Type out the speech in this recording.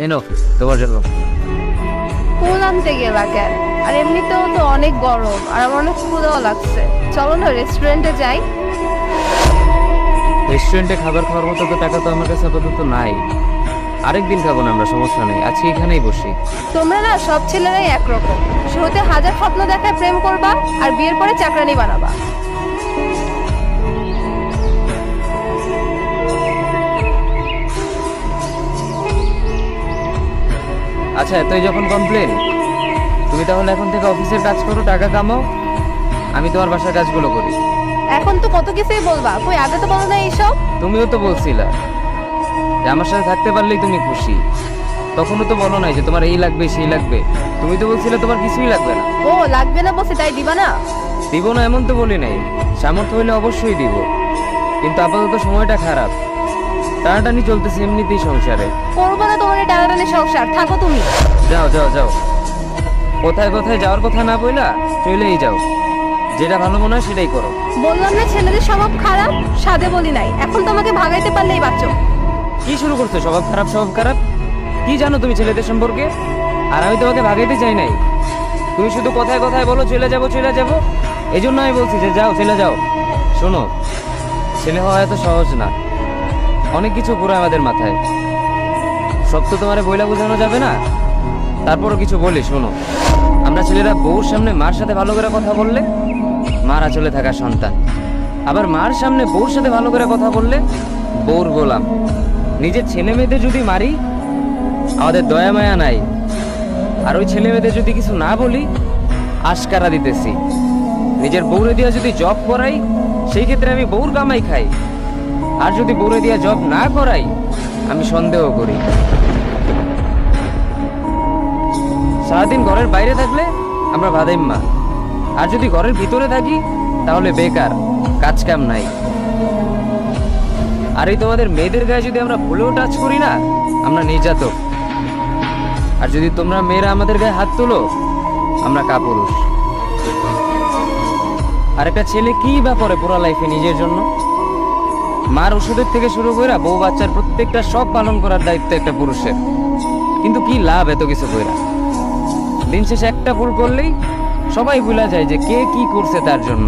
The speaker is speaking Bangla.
এনো তোমার জন্য। ফুল আনতে গেলা কেন? আর এমনিতেও তো অনেক গরম আর আমার অনেক ক্ষুধাও লাগছে। চলো না রেস্টুরেন্টে যাই। রেস্টুরেন্টে খাবার খাওয়ার মতো তো টাকা তো আমার কাছে আপাতত নাই। আরেকদিন খাবো না আমরা, সমস্যা নেই, আজকে এখানেই বসি। তোমরা না সব ছেলেরাই একরকম। শুরুতে হাজার স্বপ্ন দেখায় প্রেম করবা আর বিয়ের পরে চাকরানি বানাবা। আচ্ছা এতই যখন কমপ্লেন, তুমি তাহলে এখন থেকে অফিসের কাজ করো, টাকা কামাও, আমি তোমার বাসার কাজগুলো করি। এখন তো কত কিছুই বলবা, কই আগে তো বলো না এইসব। তুমিও তো বলছিলা যে আমার সাথে থাকতে পারলেই তুমি খুশি, তখনও তো বলো নাই যে তোমার এই লাগবে সেই লাগবে। তুমি তো বলছিলে তোমার কিছুই লাগবে না। ও লাগবে না বসে তাই দিবা না? দিব না এমন তো বলি নাই, সামর্থ্য হইলে অবশ্যই দিব, কিন্তু আপাতত সময়টা খারাপ, টানাটানি চলতেছে এমনিতেই সংসারে। করবো না তোমার এই টানাটানি সংসার, থাকো তুমি। যাও যাও যাও, কোথায় কোথায় যাওয়ার কথা না বইলা চলেই যাও, যেটা ভালো মনে হয় সেটাই করো। বললাম না ছেলেদের স্বভাব খারাপ, সাদে বলি নাই। এখন তোমাকে ভাগাইতে পারলেই বাঁচো। কি শুরু করছো স্বভাব খারাপ স্বভাব খারাপ? কি জানো তুমি ছেলেদের সম্পর্কে? আর আমি তোমাকে ভাগাইতে চাই নাই, তুমি শুধু কথায় কথায় বলো চলে যাবো চলে যাবো, এই জন্য আমি বলছি যে যাও চলে যাও। শোনো, ছেলে হওয়া এত সহজ না, অনেক কিছু ঘুরে আমাদের মাথায়, সব তো তোমারে বইলা বোঝানো যাবে না। তারপরও কিছু বলি শোনো, আমরা ছেলেরা বউর সামনে মার সাথে ভালো করে কথা বললে মার আঁচলে থাকা সন্তান, আবার মার সামনে বউর সাথে ভালো করে কথা বললে বউর গোলাম। নিজের ছেলে মেয়েদের যদি মারি আমাদের দয়া মায়া নাই, আর ওই ছেলে মেয়েদের যদি কিছু না বলি আশকারা দিতেছি। নিজের বউরে দিয়া যদি জব করাই সেই ক্ষেত্রে আমি বউর কামাই খাই, আর যদি বউরে দিয়া জব না করাই আমি সন্দেহ করি। সারাদিন ঘরের বাইরে থাকলে আমরা ভাদাইম্মা, আর যদি ঘরের ভিতরে থাকি তাহলে বেকার, কাজ কাম নাই। আর এই তোমাদের মেয়েদের গায়ে যদি আমরা ভুলেও টাচ করি না আমরা নির্যাতক, আর যদি তোমরা মেয়েরা আমাদের গায়ে হাত তোলো আমরা কাপুরুষ। আর একটা ছেলে কি বা করে পুরো লাইফে নিজের জন্য? মার ওষুধের থেকে শুরু করে বউ বাচ্চার প্রত্যেকটা সব পালন করার দায়িত্ব একটা পুরুষের, কিন্তু কি লাভ এত কিছু কইরা? দিন শেষে একটা ভুল করলেই সবাই ভুলা যায় যে কে কি করছে তার জন্য।